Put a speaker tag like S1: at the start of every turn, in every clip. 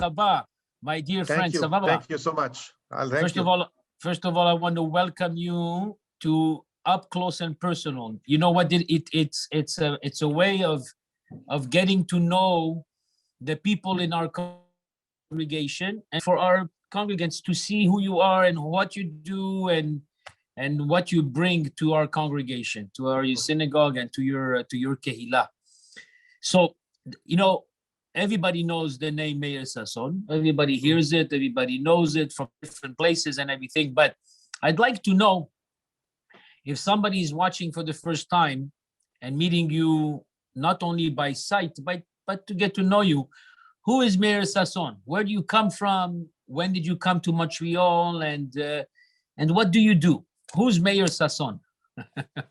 S1: haba, my dear friend.
S2: Thank you so much.
S1: First of all, I want to welcome you to Up Close and Personal. You know what? It's a way of getting to know the people in our congregation, and for our congregants to see who you are and what you do and what you bring to our congregation, to our synagogue, and to your kehillah. So, you know, everybody knows the name Meir Sasson. Everybody hears it. Everybody knows it from different places and everything. But I'd like to know, if somebody is watching for the first time and meeting you not only by sight, but to get to know you, who is Meir Sasson? Where do you come from? When did you come to Montreal? And what do you do? Who's Meir Sasson?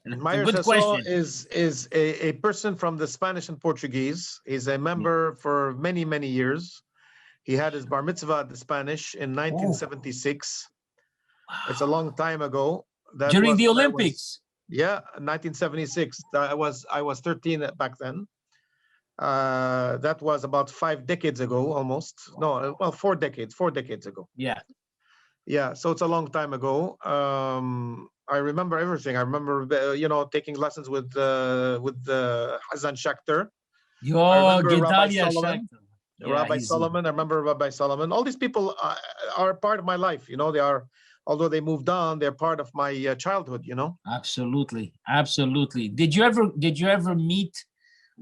S2: Meir Sasson is a person from the Spanish and Portuguese. He's a member for many, many years. He had his Bar Mitsvah at the Spanish in 1976. Wow. It's a long time ago.
S1: During the Olympics.
S2: Yeah, 1976. I was 13 back then. That was about 5 decades ago, almost. No, well, 4 decades ago.
S1: Yeah.
S2: Yeah, so it's a long time ago. I remember everything. I remember, taking lessons with Hazan Shachter.
S1: Gedalia Shachter.
S2: Rabbi Solomon. I remember Rabbi Solomon. All these people are part of my life. They are, although they moved on, they're part of my childhood.
S1: Absolutely, absolutely. Did you ever meet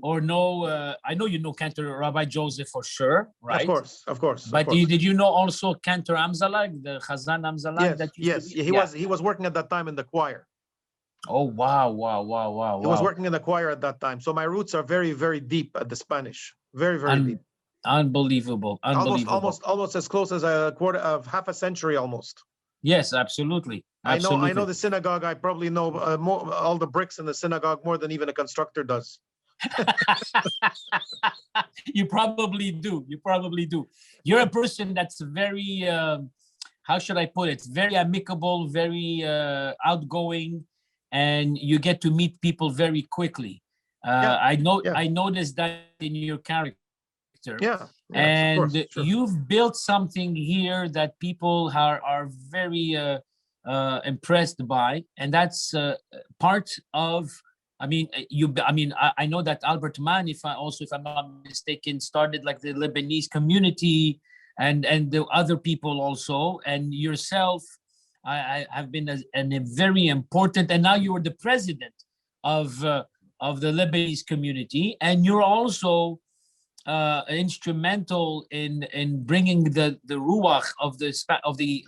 S1: or know? I know you know Cantor Rabbi Joseph for sure, right?
S2: Of course.
S1: But did you know also Cantor Amzalag, the Hazan Amzalag?
S2: Yes. He was working at that time in the choir.
S1: Oh wow!
S2: He was working in the choir at that time. So my roots are very, very deep at the Spanish. Very, very deep.
S1: Unbelievable.
S2: Almost as close as half a century almost.
S1: Yes, absolutely.
S2: I know the synagogue. I probably know all the bricks in the synagogue more than even a constructor does.
S1: You probably do. You're a person that's very, how should I put it? Very amicable, very outgoing, and you get to meet people very quickly. I noticed that in your character. And
S2: sure.
S1: You've built something here that people are very impressed by, and that's part of. I know that Albert Mann, if I'm not mistaken, started like the Lebanese community, and the other people also, and yourself. I have been a very important, and now you are the president of the Lebanese community, and you're also instrumental in bringing the ruach of the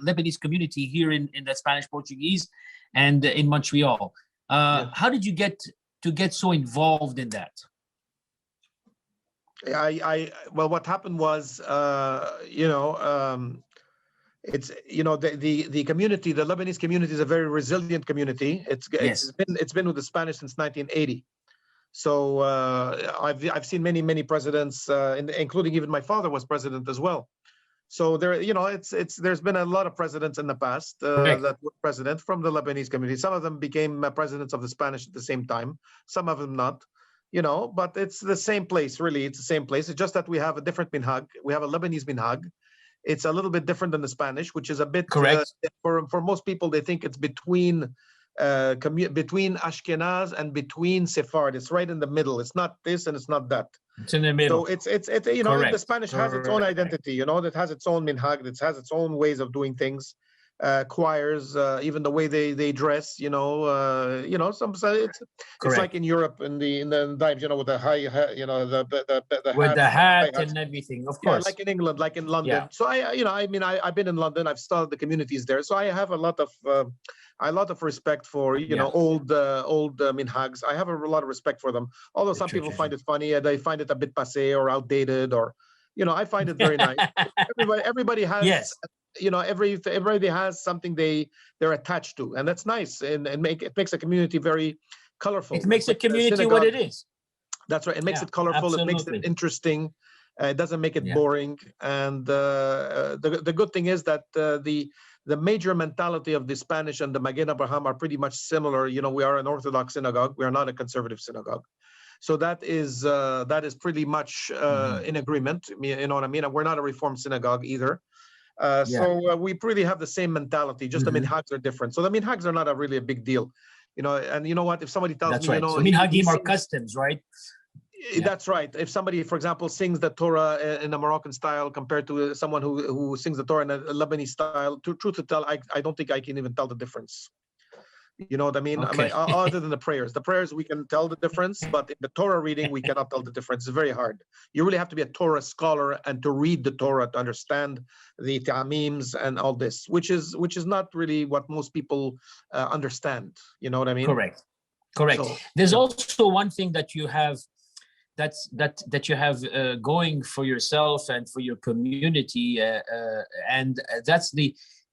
S1: Lebanese community here in the Spanish Portuguese and in Montreal. How did you get so involved in that?
S2: Well, what happened was, it's the community, the Lebanese community is a very resilient community. It's been with the Spanish since 1980. So I've seen many presidents, including even my father was president as well. So there's been a lot of presidents in the past that were president from the Lebanese community. Some of them became presidents of the Spanish at the same time. Some of them not, but it's the same place, really. It's the same place. It's just that we have a different minhag. We have a Lebanese minhag. It's a little bit different than the Spanish, which is a bit
S1: correct.
S2: For most people, they think it's between Ashkenaz and between Sephard. It's right in the middle. It's not this and it's not that.
S1: It's in the middle.
S2: So it's the Spanish has its own identity. That has its own minhag. It has its own ways of doing things. Choirs, even the way they dress. It's like in Europe in the dives. With the high,
S1: with the hat and everything. Of course.
S2: Like in England, like in London.
S1: Yeah.
S2: So I've been in London. I've studied the communities there. So I have a lot of respect for old minhags. I have a lot of respect for them. Although some people find it funny, they find it a bit passé or outdated, or I find it very nice. Everybody has everybody has something they're attached to, and that's nice. And it makes a community very colorful.
S1: It makes a community what it is.
S2: That's right. It makes it colorful.
S1: Absolutely.
S2: It makes it interesting. It doesn't make it boring. And the good thing is that the major mentality of the Spanish and the Maghen Abraham are pretty much similar. We are an Orthodox synagogue. We are not a conservative synagogue. So that is pretty much in agreement. You know what I mean? And we're not a Reformed synagogue either. So we pretty have the same mentality, just the minhags are different. So the minhags are not really a big deal, you know. And you know what, if somebody tells
S1: That's
S2: me,
S1: right.
S2: you know,
S1: So minhagim are customs, right?
S2: That's right. If somebody, for example, sings the Torah in a Moroccan style compared to someone who sings the Torah in a Lebanese style, truth to tell, I don't think I can even tell the difference. You know what I mean?
S1: Okay.
S2: Other than the prayers we can tell the difference, but in the Torah reading we cannot tell the difference. It's very hard. You really have to be a Torah scholar and to read the Torah to understand the ta'amims and all this, which is not really what most people understand. You know what I mean?
S1: Correct. So, there's also one thing that you have that you have going for yourself and for your community, and that's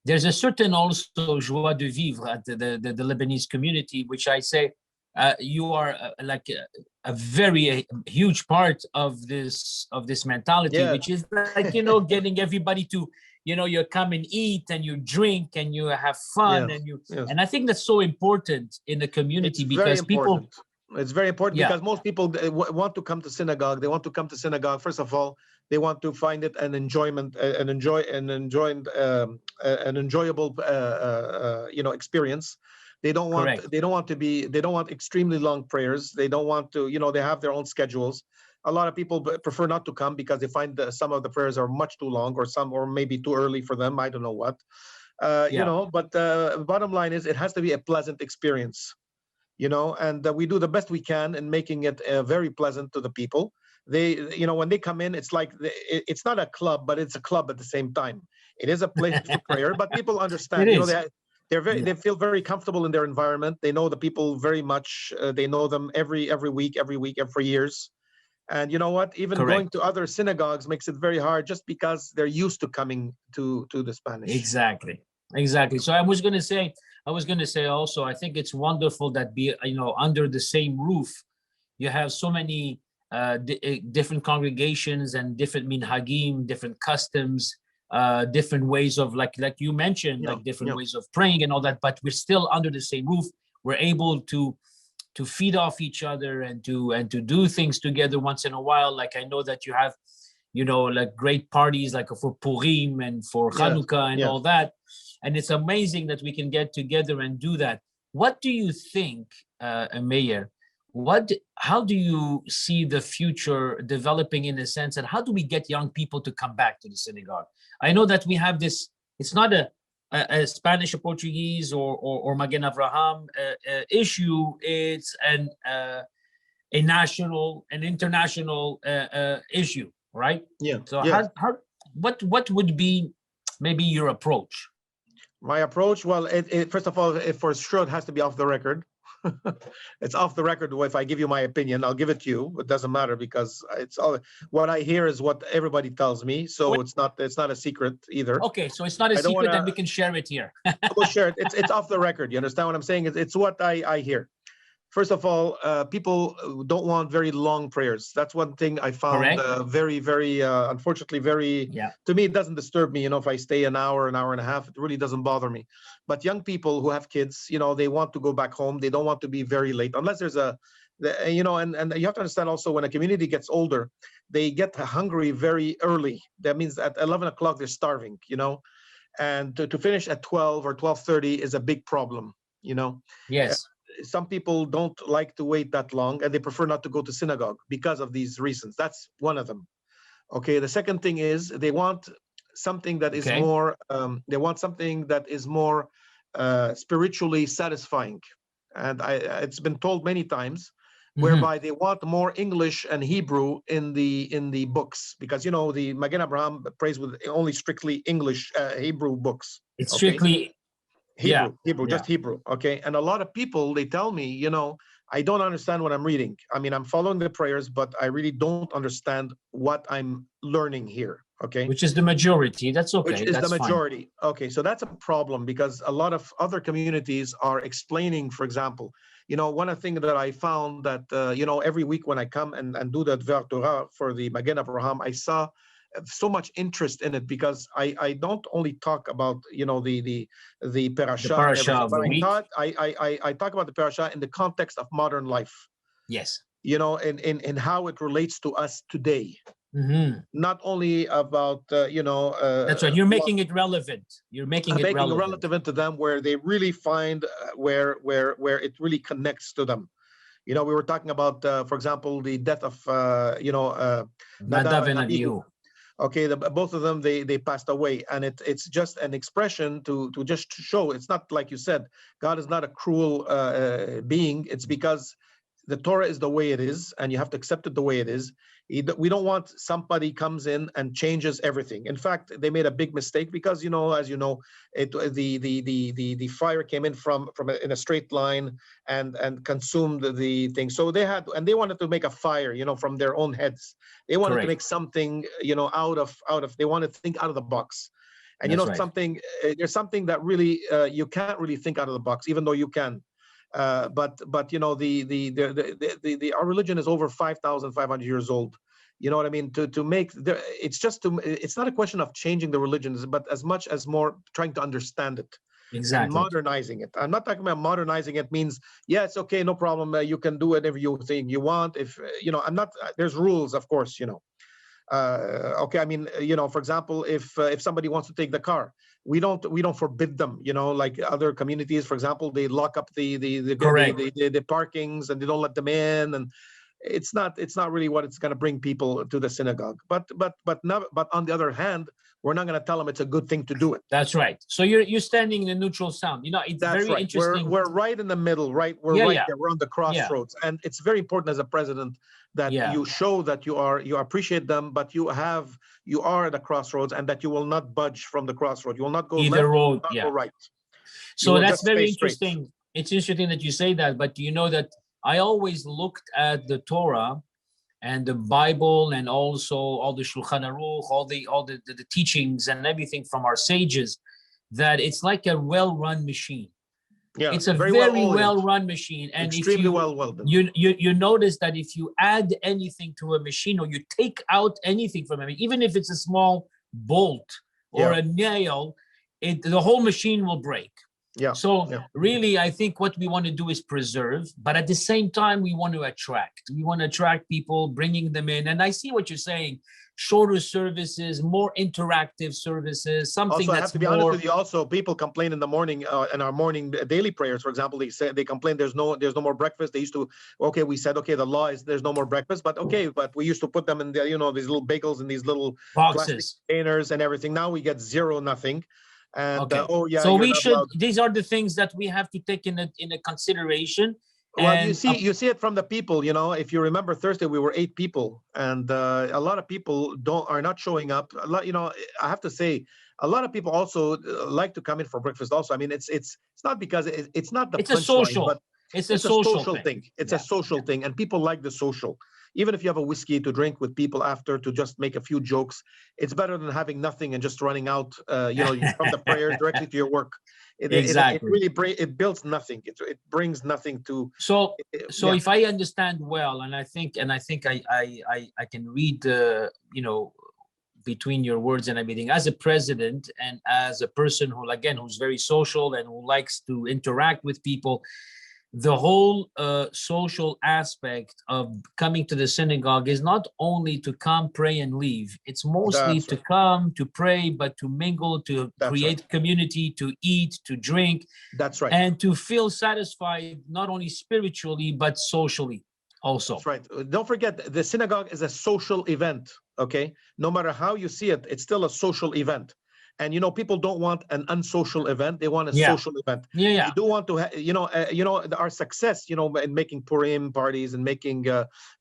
S1: there's a certain also joie de vivre at the Lebanese community, which I say you are like a very huge part of this mentality, which is like, you know, getting everybody to, you know, you come and eat and you drink and you have fun and I think that's so important in the community. It's because people.
S2: It's very important because most people want to come to synagogue. They want to come to synagogue. First of all, they want to find it an enjoyable, you know, experience. They don't want extremely long prayers. They don't want to, you know, they have their own schedules. A lot of people prefer not to come because they find that some of the prayers are much too long, or maybe too early for them. I don't know what, you know. But bottom line is, it has to be a pleasant experience. You know, and we do the best we can in making it very pleasant to the people. They, you know, when they come in, it's like it's not a club, but it's a club at the same time. It is a place for prayer, but people understand. You know, they feel very comfortable in their environment. They know the people very much. They know them every week, for years. And you know what? Even going to other synagogues makes it very hard, just because they're used to coming to the Spanish.
S1: Exactly. So I was going to say also, I think it's wonderful that under the same roof, you have so many different congregations and different minhagim, different customs, different ways of like you mentioned, like different ways of praying and all that. But we're still under the same roof. We're able to feed off each other and to do things together once in a while. Like I know that you have, you know, like great parties like for Purim and for Hanukkah and all that. And it's amazing that we can get together and do that. What do you think, Meir? How do you see the future developing in a sense, and how do we get young people to come back to the synagogue? I know that we have this, it's not a Spanish or Portuguese or Maghen Abraham issue. It's a national, an international issue, right?
S2: Yeah.
S1: So what would be maybe your approach?
S2: My approach, well, first of all, for sure, it has to be off the record. It's off the record. If I give you my opinion, I'll give it to you. It doesn't matter, because it's all what I hear is what everybody tells me. So it's not a secret either.
S1: Okay, so it's not a secret, and we can share it here.
S2: We'll share it. It's off the record. You understand what I'm saying? It's what I hear. First of all, people don't want very long prayers. That's one thing I found very, very, unfortunately, to me, it doesn't disturb me. You know, if I stay an hour and a half, it really doesn't bother me. But young people who have kids, you know, they want to go back home. They don't want to be very late, unless there's you know, and you have to understand also, when a community gets older, they get hungry very early. That means at 11 o'clock, they're starving, you know, and to finish at 12 or 12:30 is a big problem, you know.
S1: Yes.
S2: Some people don't like to wait that long, and they prefer not to go to synagogue because of these reasons. That's one of them. Okay. The second thing is they want something that is more. They want something that is more spiritually satisfying, and it's been told many times, whereby they want more English and Hebrew in the books, because you know the Maghen Abraham prays with only strictly English Hebrew books.
S1: It's strictly.
S2: Hebrew, just Hebrew. Okay. And a lot of people, they tell me, you know, I don't understand what I'm reading. I mean, I'm following the prayers, but I really don't understand what I'm learning here. Okay.
S1: Which is the majority. That's okay.
S2: Which is
S1: that's
S2: the majority.
S1: Fine.
S2: Okay. So that's a problem, because a lot of other communities are explaining, for example, you know, one of the things that I found that, you know, every week when I come and do the Dvar Torah for the Maghen Abraham, I saw so much interest in it, because I don't only talk about, you know, the parasha, but I talk about the parasha in the context of modern life.
S1: Yes.
S2: you know, in how it relates to us today. Not only about you know.
S1: That's right. You're making it relevant. You're making it
S2: relevant to them, where they really find where it really connects to them. You know, we were talking about, for example, the death of you know,
S1: Nadav and Abihu.
S2: Okay, both of them, they passed away, and it's just an expression to just show it's not like you said. God is not a cruel being. It's because the Torah is the way it is, and you have to accept it the way it is. We don't want somebody comes in and changes everything. In fact, they made a big mistake because, you know, as you know, the fire came in from in a straight line and consumed the thing. So they wanted to make a fire, you know, from their own heads. They wanted to make something, you know, out of. They wanted to think out of the box. And you know, something there's something that really you can't really think out of the box, even though you can. But you know, our religion is over 5,500 years old. You know what I mean? To make it's not a question of changing the religions, but as much as more trying to understand it.
S1: Exactly.
S2: And modernizing it. I'm not talking about modernizing it means, yeah, it's okay, no problem. You can do whatever you think you want. If you know, I'm not. There's rules, of course. You know. Okay, I mean, you know, for example, if somebody wants to take the car, we don't forbid them, you know, like other communities, for example, they lock up the parkings and they don't let them in, and it's not really what it's going to bring people to the synagogue. But on the other hand, we're not going to tell them it's a good thing to do it.
S1: That's right. So you're standing in a neutral sound. You know, it's very interesting.
S2: We're right in the middle, right? We're right there. We're on the crossroads, and it's very important as a president that you show that you appreciate them, but you are at a crossroads, and that you will not budge from the crossroad. You will not go
S1: either
S2: left,
S1: road,
S2: not go right.
S1: So that's very interesting. Straight. It's interesting that you say that, but you know that I always looked at the Torah and the Bible, and also all the Shulchan Aruch, all the teachings and everything from our sages, that it's like a well-run machine. Yeah, it's a very well-run machine, and
S2: extremely
S1: you notice that if you add anything to a machine, or you take out anything from it, even if it's a small bolt or a nail, the whole machine will break. Really, I think what we want to do is preserve, but at the same time, we want to attract. We want to attract people, bringing them in. And I see what you're saying: shorter services, more interactive services. Something
S2: also,
S1: that's
S2: I have to be honest with you. Also, people complain in the morning in our morning daily prayers. For example, they complain there's no more breakfast. They used to we said the law is there's no more breakfast, but we used to put them in these little bagels in these little plastic containers and everything. Now we get zero, nothing. And
S1: so we should. These are the things that we have to take in a consideration.
S2: Well, you see it from the people. You know, if you remember Thursday, we were 8 people, and a lot of people are not showing up. A lot, you know, I have to say, a lot of people also like to come in for breakfast. Also, I mean, it's not because it's not the punchline, but
S1: it's a social thing.
S2: It's a social thing, and people like the social. Even if you have a whiskey to drink with people after to just make a few jokes, it's better than having nothing and just running out, you know, from the prayer directly to your work. It really builds nothing. It brings nothing to.
S1: So if I understand well, and I think I can read, you know, between your words and everything, as a president and as a person who's very social and who likes to interact with people, the whole social aspect of coming to the synagogue is not only to come, pray, and leave. It's mostly to come, to pray, but to mingle, to create community, to eat, to drink.
S2: That's right.
S1: And to feel satisfied, not only spiritually, but socially also.
S2: That's right. Don't forget, the synagogue is a social event, okay? No matter how you see it, it's still a social event. And, you know, people don't want an unsocial event. They want a social event.
S1: You
S2: do want to, our success, you know, in making Purim parties and making,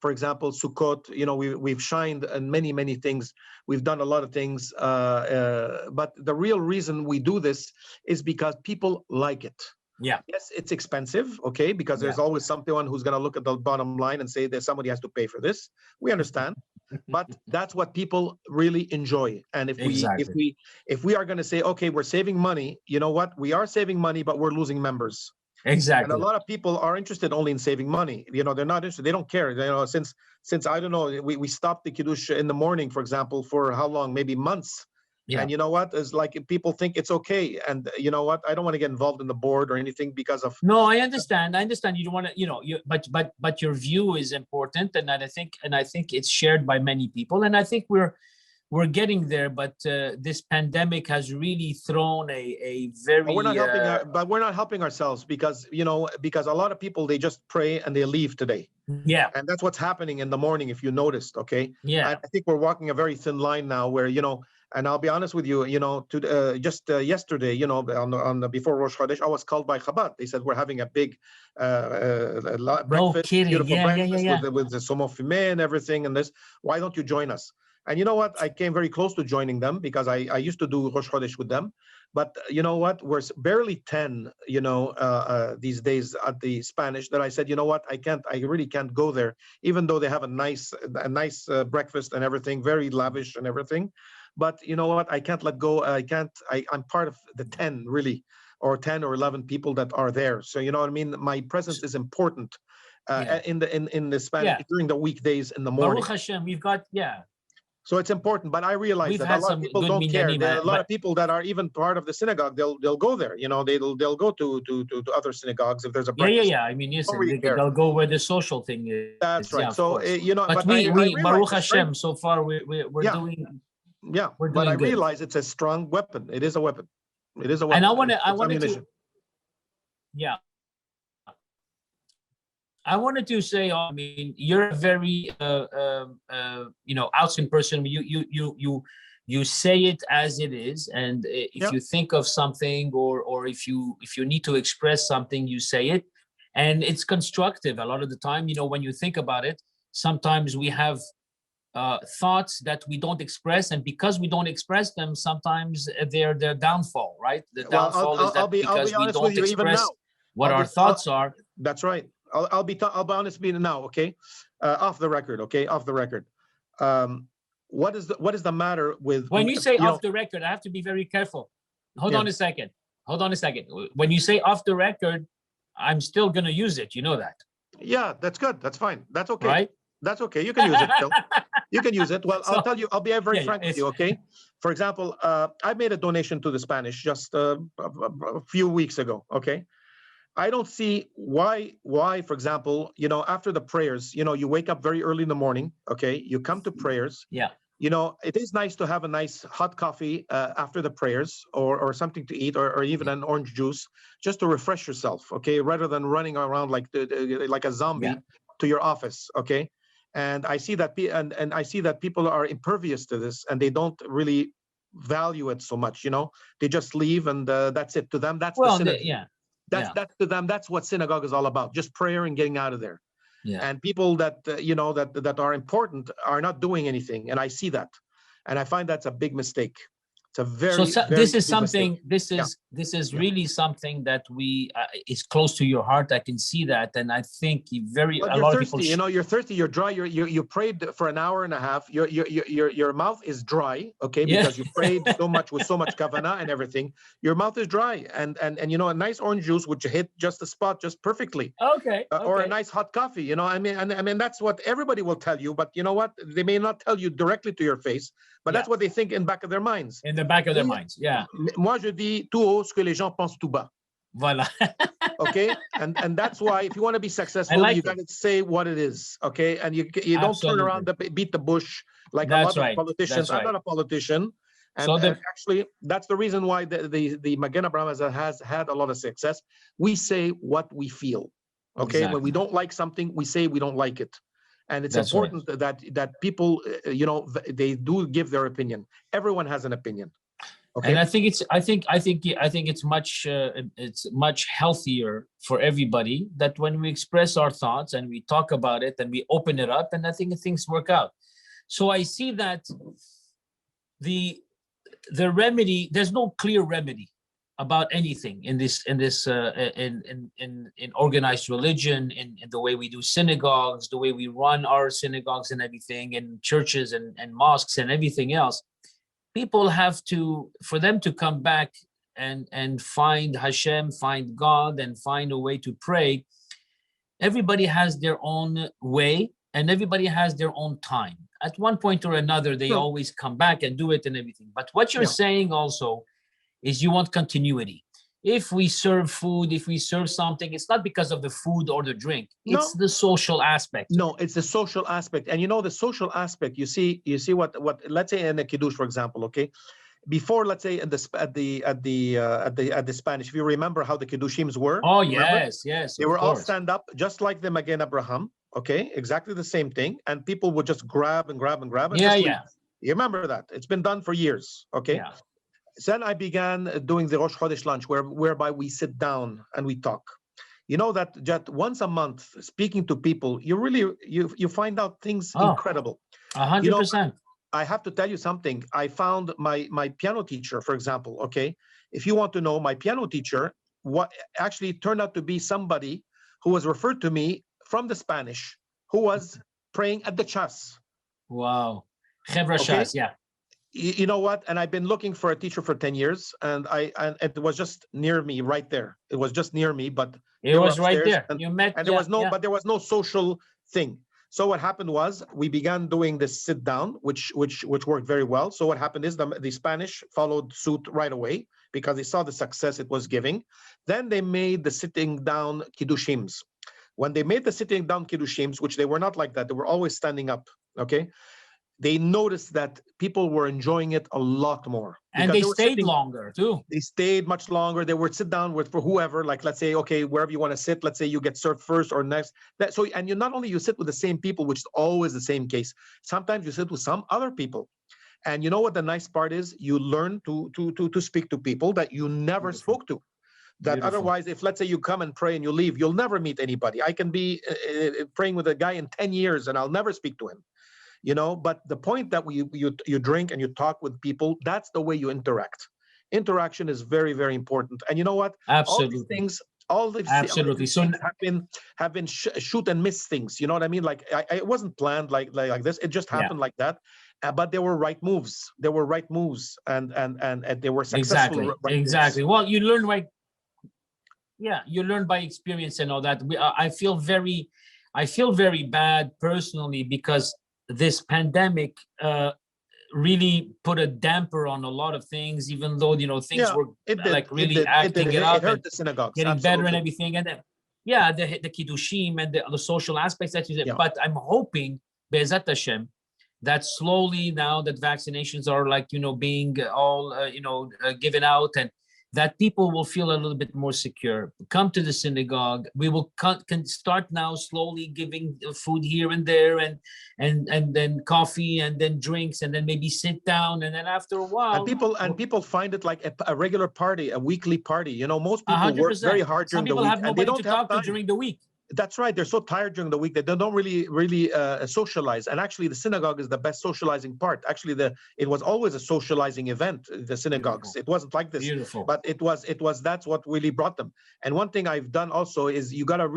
S2: for example, Sukkot, you know, we've shined in many, many things. We've done a lot of things. But the real reason we do this is because people like it.
S1: Yeah.
S2: Yes, it's expensive, okay, because there's always someone who's going to look at the bottom line and say that somebody has to pay for this. We understand, but that's what people really enjoy. And if we are going to say, okay, we're saving money, you know what? We are saving money, but we're losing members.
S1: Exactly.
S2: And a lot of people are interested only in saving money. You know, they're not interested. They don't care. You know, since I don't know, we stopped the Kiddush in the morning, for example, for how long? Maybe months.
S1: Yeah.
S2: And you know what? It's like people think it's okay. And you know what? I don't want to get involved in the board or anything because of.
S1: No, I understand. I understand. You don't want to, but your view is important, and I think it's shared by many people, and I think we're getting there. But this pandemic has really thrown a very.
S2: But we're not helping ourselves because because a lot of people, they just pray and they leave today.
S1: Yeah.
S2: And that's what's happening in the morning, if you noticed. Okay.
S1: Yeah.
S2: I think we're walking a very thin line now where, and I'll be honest with you, just yesterday, on the before Rosh Chodesh, I was called by Chabad. They said, we're having a big breakfast, beautiful breakfast with the somo fumé and everything and this. Why don't you join us? And you know what? I came very close to joining them because I used to do Rosh Chodesh with them. But you know what? We're barely 10, these days at the Spanish, that I said, you know what? I really can't go there, even though they have a nice breakfast and everything, very lavish and everything. But you know what? I can't let go. I'm part of the 10 really, or 10 or 11 people that are there. So you know what I mean? My presence is important in the Spanish during the weekdays in the morning.
S1: Baruch Hashem, we've got,
S2: So it's important, but I realize that a lot of people don't care. There are a lot of people that are even part of the synagogue. They'll go there. They'll go to other synagogues if there's a breakfast.
S1: I mean, they'll go where the social thing is.
S2: That's right. So
S1: but we Baruch Hashem, so far we're doing.
S2: Yeah, but I realize it's a strong weapon. It is a weapon. It is a weapon.
S1: And I wanted to say, I mean, you're a very, outspoken person. You say it as it is, and if you think of something, or if you need to express something, you say it, and it's constructive. A lot of the time, when you think about it, sometimes we have thoughts that we don't express, and because we don't express them, sometimes they're their downfall, right? The downfall is that because we don't express what our thoughts are.
S2: That's right. I'll be honest with you now, okay? Off the record, okay? Off the record. What is the matter with
S1: when you say off the record? I have to be very careful. Hold on a second. When you say off the record, I'm still gonna use it. You know that.
S2: Yeah, that's good. That's fine. That's okay.
S1: Right?
S2: That's okay. You can use it, Phil. You can use it. Well, I'll tell you. I'll be very frank with you, okay? For example, I made a donation to the Spanish just a few weeks ago, okay? I don't see why, for example, after the prayers, you wake up very early in the morning, okay? You come to prayers.
S1: Yeah.
S2: It is nice to have a nice hot coffee after the prayers, or something to eat, or even an orange juice, just to refresh yourself, okay? Rather than running around like a zombie to your office, okay? And I see that I see that people are impervious to this, and they don't really value it so much. They just leave, and that's it to them. That's the synagogue. That's to them. That's what synagogue is all about. Just prayer and getting out of there. Yeah. And people that that are important are not doing anything, and I see that, and I find that's a big mistake. It's a very
S1: this is something. Mistake. This is really something that is close to your heart. I can see that, and I think a lot of people.
S2: You're thirsty. You're dry. You prayed for an hour and a half. Your mouth is dry. Okay, because you prayed so much with so much kavanah and everything. Your mouth is dry, and a nice orange juice would hit just the spot just perfectly.
S1: Okay.
S2: Or a nice hot coffee. I mean that's what everybody will tell you. But you know what? They may not tell you directly to your face, but that's what they think in back of their minds.
S1: In the back of their minds,
S2: Moi, je dis tout haut ce que les gens pensent tout bas.
S1: Voilà.
S2: Okay, and that's why if you want to be successful, you got to say what it is. Okay, and you don't turn around beat the bush like a lot of politicians. I'm not a politician, and actually that's the reason why the Maghen Abraham has had a lot of success. We say what we feel. Okay, when we don't like something, we say we don't like it. And it's important that people, they do give their opinion. Everyone has an opinion. Okay.
S1: And I think it's much healthier for everybody that when we express our thoughts and we talk about it and we open it up, and I think things work out. So I see that the remedy, there's no clear remedy about anything in organized religion, in the way we do synagogues, the way we run our synagogues and everything, and churches and mosques and everything else. People have to, for them to come back and find Hashem, find God, and find a way to pray. Everybody has their own way, and everybody has their own time. At one point or another, they always come back and do it and everything. But what you're saying also is you want continuity. If we serve food, if we serve something, it's not because of the food or the drink. It's the social aspect.
S2: No, it's the social aspect. And you know, the social aspect, you see what let's say in a kiddush, for example, okay? Before, let's say at the Spanish, if you remember how the kiddushims were.
S1: Oh,
S2: remember?
S1: yes.
S2: They were all stand up, just like the Maghen Abraham, okay? Exactly the same thing. And people would just grab and grab and grab. And just leave. You remember that? It's been done for years, okay? Yeah. Then I began doing the Rosh Chodesh lunch, whereby we sit down and we talk. You know that just once a month, speaking to people, you really, you find out things incredible.
S1: 100%. You know,
S2: I have to tell you something. I found my piano teacher, for example, okay? If you want to know, my piano teacher, what actually turned out to be somebody who was referred to me from the Spanish, who was praying at the chas.
S1: Wow. Chevra chas, yeah.
S2: You know what? And I've been looking for a teacher for 10 years, and it was just near me, right there. It was just near me, but
S1: it was right there. You met,
S2: and there was but there was no social thing. So what happened was we began doing this sit down, which worked very well. So what happened is the Spanish followed suit right away because they saw the success it was giving. Then they made the sitting down kiddushims. When they made the sitting down kiddushims, which they were not like that, they were always standing up. Okay, they noticed that people were enjoying it a lot more.
S1: And they stayed longer too.
S2: They stayed much longer. They would sit down for whoever, like, let's say, okay, wherever you want to sit, let's say you get served first or next. And you not only you sit with the same people, which is always the same case. Sometimes you sit with some other people. And you know what the nice part is? You learn to speak to people that you never spoke to. That otherwise, if let's say you come and pray and you leave, you'll never meet anybody. I can be praying with a guy in 10 years and I'll never speak to him. You know, but the point that you drink and you talk with people, that's the way you interact. Interaction is very, very important. And you know what?
S1: Absolutely.
S2: All these things have been shoot and miss things. You know what I mean? Like it wasn't planned like this. It just happened like that. But they were right moves. They were right moves, and they were successful.
S1: Exactly. Well, you learn you learn by experience and all that. I feel very bad personally because this pandemic really put a damper on a lot of things, even though, you know, things were like really acting it up and
S2: the synagogues,
S1: getting better and everything. And then, the kiddushim and the social aspects that you said. But I'm hoping, Be'ezat Hashem, that slowly now that vaccinations are like, you know, being all, given out, and that people will feel a little bit more secure. Come to the synagogue. We will can start now slowly giving food here and there, and then coffee, and then drinks, and then maybe sit down, and then after a while.
S2: And people find it like a regular party, a weekly party. You know, most people 100%. Work very hard during the week.
S1: Some people have nobody to talk to during the week.
S2: That's right. They're so tired during the week that they don't really socialize. And actually, the synagogue is the best socializing part. Actually, it was always a socializing event. The synagogues. Beautiful. It wasn't like this.
S1: Beautiful.
S2: But it was. That's what really brought them. And one thing I've done also is you gotta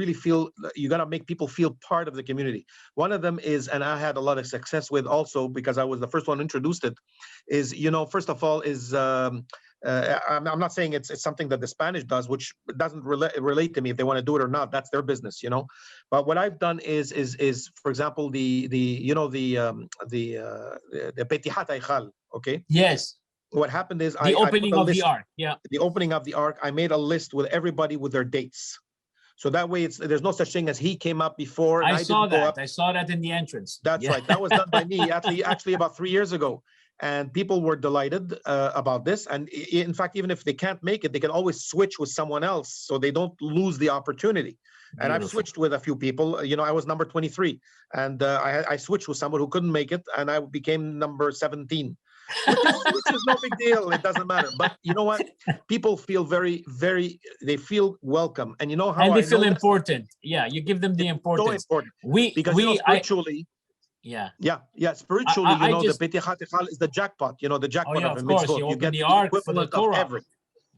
S2: make people feel part of the community. One of them is, and I had a lot of success with also because I was the first one who introduced it. Is, you know, first of all is. I'm not saying it's something that the Spanish does, which doesn't relate to me if they want to do it or not. That's their business, you know. But what I've done is for example the Petihat Kahal, okay?
S1: Yes.
S2: What happened is
S1: the opening of the ark. Yeah.
S2: The opening of the ark. I made a list with everybody with their dates. So that way, there's no such thing as he came up before. And
S1: I saw that. I saw that in the entrance.
S2: That's right. That was done by me actually about 3 years ago. And people were delighted about this. And in fact, even if they can't make it, they can always switch with someone else so they don't lose the opportunity. Beautiful. And I've switched with a few people. You know, I was number 23. And I switched with someone who couldn't make it. And I became number 17. Which is no big deal. It doesn't matter. But you know what? People feel very, very, they feel welcome. And you know how
S1: and they feel important. Yeah, you give them the importance.
S2: So important. Because spiritually, spiritually, the Petihat Kahal is the jackpot. You know, the jackpot of mitzvot.
S1: You get the ark for the Torah.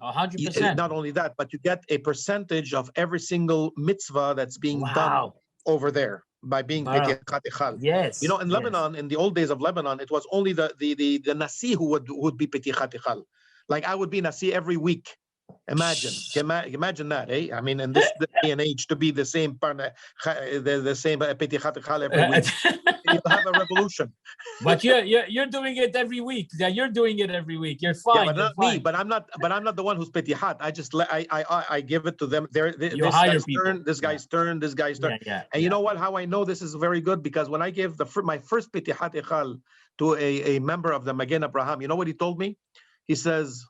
S1: 100%.
S2: Not only that, but you get a percentage of every single mitzvah that's being done over there by being Petihat Kahal.
S1: Yes.
S2: You know, in Lebanon, in the old days of Lebanon, it was only the Nasi who would be Petihat Kahal. Like I would be Nasi every week. Imagine that, eh? I mean, in this day and age, to be the same the same Petihat Kahal every week, you'll have a revolution.
S1: But you're doing it every week. Yeah, you're doing it every week. You're fine.
S2: Yeah, but not me. But I'm not the one who's Petihat. I give it to them. This guy's turn.
S1: Yeah.
S2: And you know what? How I know this is very good, because when I gave my first Petihat Echal to a member of the Maghen Abraham, you know what he told me? He says,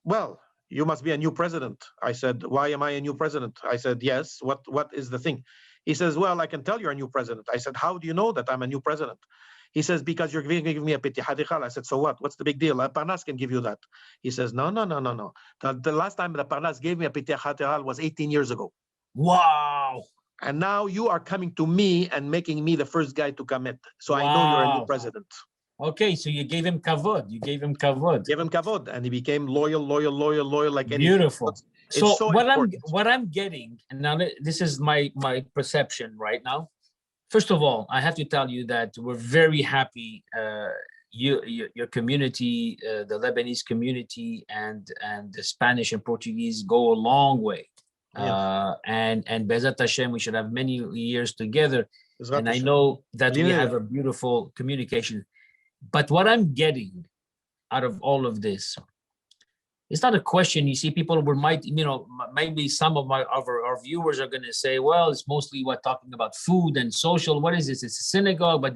S2: "Well, you must be a new president." I said, "Why am I a new president?" I said, "Yes. What is the thing?" He says, "Well, I can tell you're a new president." I said, "How do you know that I'm a new president?" He says, "Because you're giving me a Petihat Echal." I said, "So what? What's the big deal? Parnas can give you that." He says, No. The last time the Parnas gave me a Petihat Echal was 18 years ago.
S1: Wow.
S2: And now you are coming to me and making me the first guy to commit. So I know you're a new president.
S1: Okay, so you gave him kavod.
S2: Give him kavod, and he became loyal like anything.
S1: Beautiful. So
S2: important.
S1: what I'm getting, and now this is my perception right now. First of all, I have to tell you that we're very happy. Your community, the Lebanese community, and the Spanish and Portuguese go a long way.
S2: Yes.
S1: And Bezat Hashem, we should have many years together. And I know that we have a beautiful communication. But what I'm getting out of all of this, it's not a question. You see, people maybe some of our viewers are going to say, well, it's mostly talking about food and social. What is this? It's a synagogue, but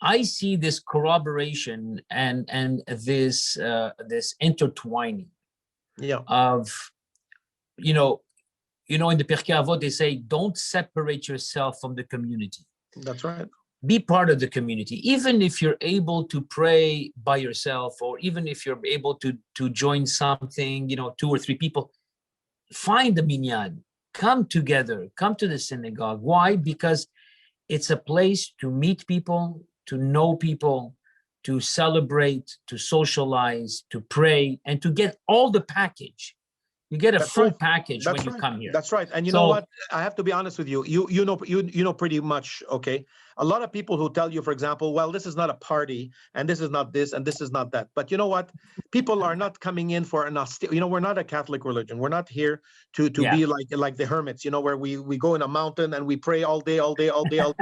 S1: I see this corroboration and this intertwining of, in the Pirkei Avot, they say, don't separate yourself from the community.
S2: That's right.
S1: Be part of the community, even if you're able to pray by yourself, or even if you're able to join something, 2 or 3 people, find the minyan, come together, come to the synagogue. Why? Because it's a place to meet people, to know people, to celebrate, to socialize, to pray, and to get all the package. You get a full package when you come here.
S2: That's right. And you know what? I have to be honest with you. You know pretty much, okay? A lot of people who tell you, for example, well, this is not a party, and this is not this, and this is not that. But you know what? People are not coming in for an austere. We're not a Catholic religion. We're not here to be like the hermits, where we go in a mountain and we pray all day. We don't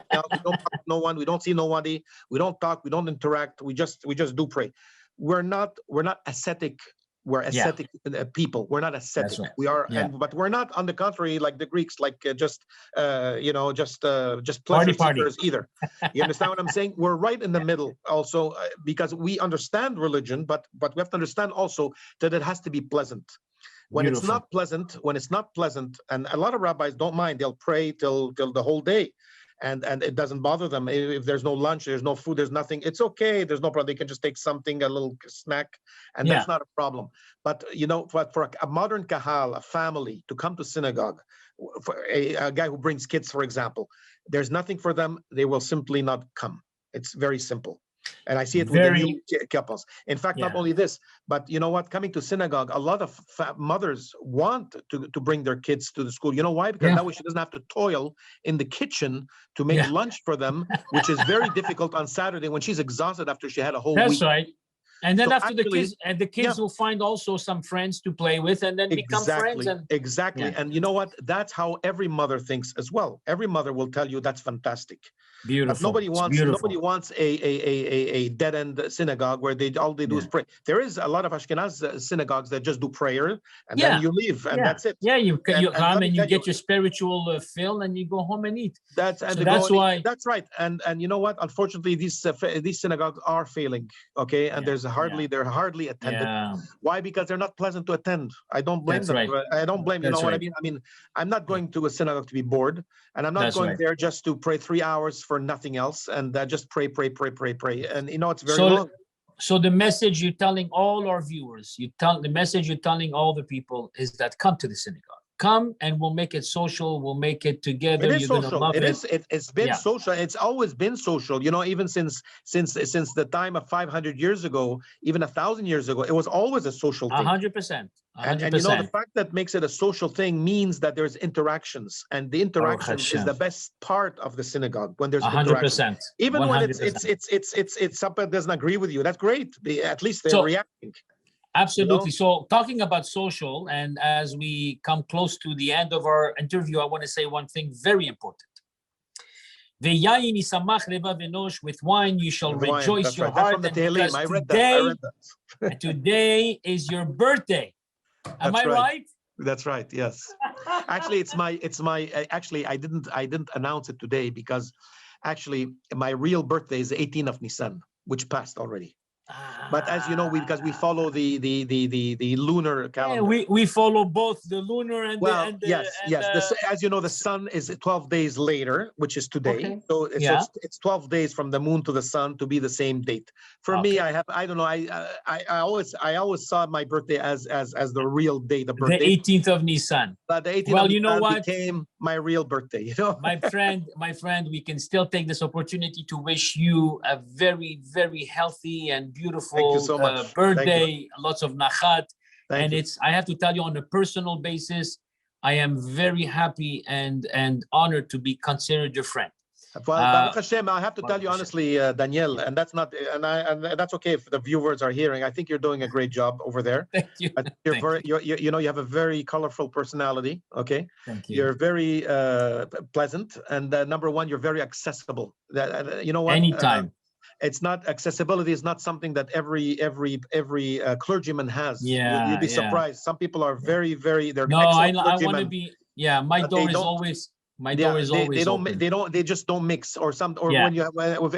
S2: talk to no one. We don't see nobody. We don't talk. We don't interact. We just do pray. We're not ascetic. We're ascetic people. We're not ascetic.
S1: Right.
S2: We are, but we're not, on the contrary, like the Greeks, just pleasure seekers either. You understand what I'm saying? We're right in the middle, also, because we understand religion, but we have to understand also that it has to be pleasant. When it's not pleasant, and a lot of rabbis don't mind. They'll pray till the whole day. And it doesn't bother them. If there's no lunch, there's no food, there's nothing, it's okay. There's no problem. They can just take something, a little snack, and that's not a problem. But, for a modern Kahal, a family, to come to synagogue, for a guy who brings kids, for example, there's nothing for them. They will simply not come. It's very simple. And I see it with the new couples. In fact, not only this, but you know what? Coming to synagogue, a lot of mothers want to bring their kids to the school. You know why? Because that way she doesn't have to toil in the kitchen to make lunch for them, which is very difficult on Saturday when she's exhausted after she had a whole week.
S1: That's right. And then the kids will find also some friends to play with, and then become friends.
S2: Exactly. And you know what? That's how every mother thinks as well. Every mother will tell you that's fantastic.
S1: Beautiful.
S2: But nobody wants a dead end synagogue where all they do is pray. There is a lot of Ashkenaz synagogues that just do prayer, and then you leave, and that's it.
S1: Yeah, you come and you get your spiritual fill, and you go home and eat.
S2: That's right. And you know what? Unfortunately, these synagogues are failing. Okay, and they're hardly attended. Why? Because they're not pleasant to attend. I don't blame them.
S1: Right.
S2: I don't blame. You know what I mean? I mean, I'm not going to a synagogue to be bored, and I'm not going there just to pray 3 hours for nothing else, and just pray. And it's very long.
S1: So the message you're telling all our viewers, the message you're telling all the people is that come to the synagogue. Come, and we'll make it social. We'll make it together.
S2: It is social. It's been social. It's always been social. Even since the time of 500 years ago, even 1,000 years ago, it was always a social thing.
S1: 100%.
S2: And the fact that makes it a social thing means that there's interactions, and the interaction is the best part of the synagogue when there's 100%. Even 100%. When it's somebody doesn't agree with you, that's great. At least they're reacting.
S1: Absolutely. So talking about social, and as we come close to the end of our interview, I want to say one thing very important. With wine you shall rejoice your heart.
S2: That's from the Tehillim. I read that.
S1: Today is your birthday. Am I right?
S2: That's right. Yes. Actually, actually, I didn't announce it today because actually my real birthday is the 18th of Nisan, which passed already. But as you know, because we follow the lunar calendar.
S1: Yeah, we follow both the lunar and
S2: as you know, the sun is 12 days later, which is today. Okay. So it's 12 days from the moon to the sun to be the same date. For me, I don't know. I always saw my birthday as the real day, the birthday.
S1: The 18th of Nisan.
S2: But the 18th of Nisan became my real birthday. You know,
S1: my friend, we can still take this opportunity to wish you a very, very healthy and beautiful birthday, lots of nachat. I have to tell you, on a personal basis, I am very happy and honored to be considered your friend.
S2: Well, Baruch Hashem, I have to tell you honestly, Daniel, and that's not, and that's okay if the viewers are hearing. I think you're doing a great job over there.
S1: Thank you.
S2: You know, you have a very colorful personality. Okay.
S1: Thank you.
S2: You're very pleasant, and number one, you're very accessible. You know what?
S1: Anytime.
S2: It's not, accessibility is not something that every clergyman has.
S1: Yeah,
S2: you'd be surprised. Some people are very, they're
S1: no, I want to be. Yeah, my door is always. My door is always open.
S2: They just don't mix, or if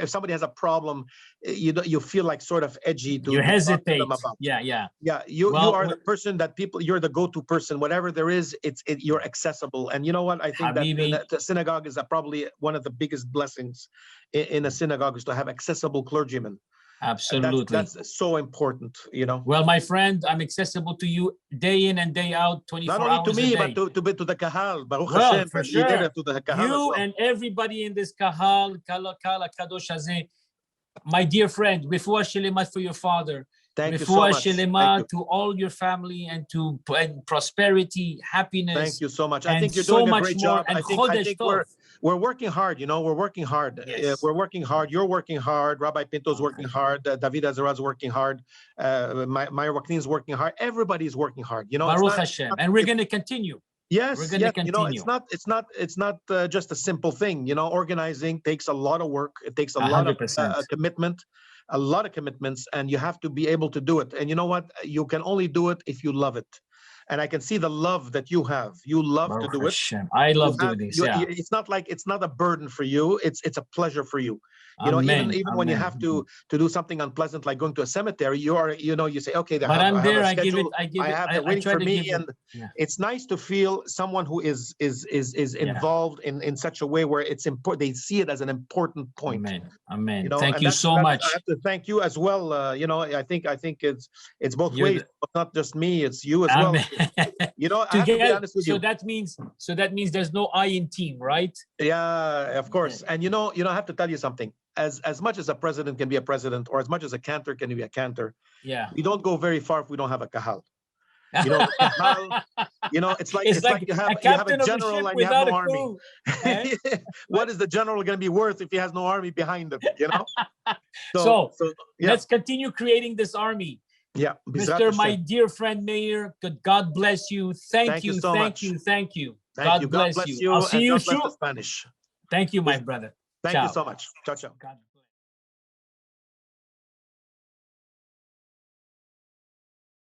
S2: somebody has a problem, you feel like sort of edgy to
S1: hesitate.
S2: To them about.
S1: Yeah.
S2: You are the person that you're the go-to person. Whatever there is, you're accessible. And you know what? I think that the synagogue is probably one of the biggest blessings in a synagogue, is to have accessible clergymen.
S1: Absolutely.
S2: That's so important, you know.
S1: Well, my friend, I'm accessible to you day in and day out, 24 hours a day.
S2: Not only to me, but to the Kahal. Baruch Hashem,
S1: for sure.
S2: To the Kahal
S1: and everybody in this Kahal, Kadosh Hazeh, my dear friend, refuah shelemat for your father.
S2: Thank you so much.
S1: Shelemat to all your family, and to prosperity, happiness.
S2: Thank you so much. I think you're doing a great job.
S1: And
S2: I think we're working hard, you know, we're working hard.
S1: Yes.
S2: We're working hard. You're working hard. Rabbi Pinto's working hard. David Azara's working hard. Meyer Waknin's working hard. Everybody's working hard, you know.
S1: Baruch Hashem. And we're going to continue.
S2: Yes,
S1: we're going to continue.
S2: You know, it's not just a simple thing. You know, organizing takes a lot of work. It takes a lot of commitment, a lot of commitments, and you have to be able to do it. And you know what? You can only do it if you love it. And I can see the love that you have. You love to do it.
S1: I love doing this.
S2: It's not a burden for you. It's a pleasure for you. You know, even when you have to do something unpleasant, like going to a cemetery, you say, okay,
S1: but I'm there. I give it.
S2: I have it waiting for me, and it's nice to feel someone who is involved in such a way where it's important. They see it as an important point.
S1: Amen. You know, thank you so much.
S2: I have to thank you as well. You know, I think it's both ways. It's not just me. It's you as well. You know, I have to be honest with you.
S1: So that means there's no I in team, right?
S2: Yeah, of course. And you know, I have to tell you something. As much as a president can be a president, or as much as a cantor can be a cantor, we don't go very far if we don't have a kahal. You know, kahal, you know, it's like you have a general and you have no army. What is the general going to be worth if he has no army behind him? You know.
S1: So let's continue creating this army.
S2: Yeah,
S1: Mr. My dear friend Meir, God bless you. Thank you. God bless you. I'll see you soon.
S2: Spanish.
S1: Thank you, my brother.
S2: Thank you so much. Ciao, ciao.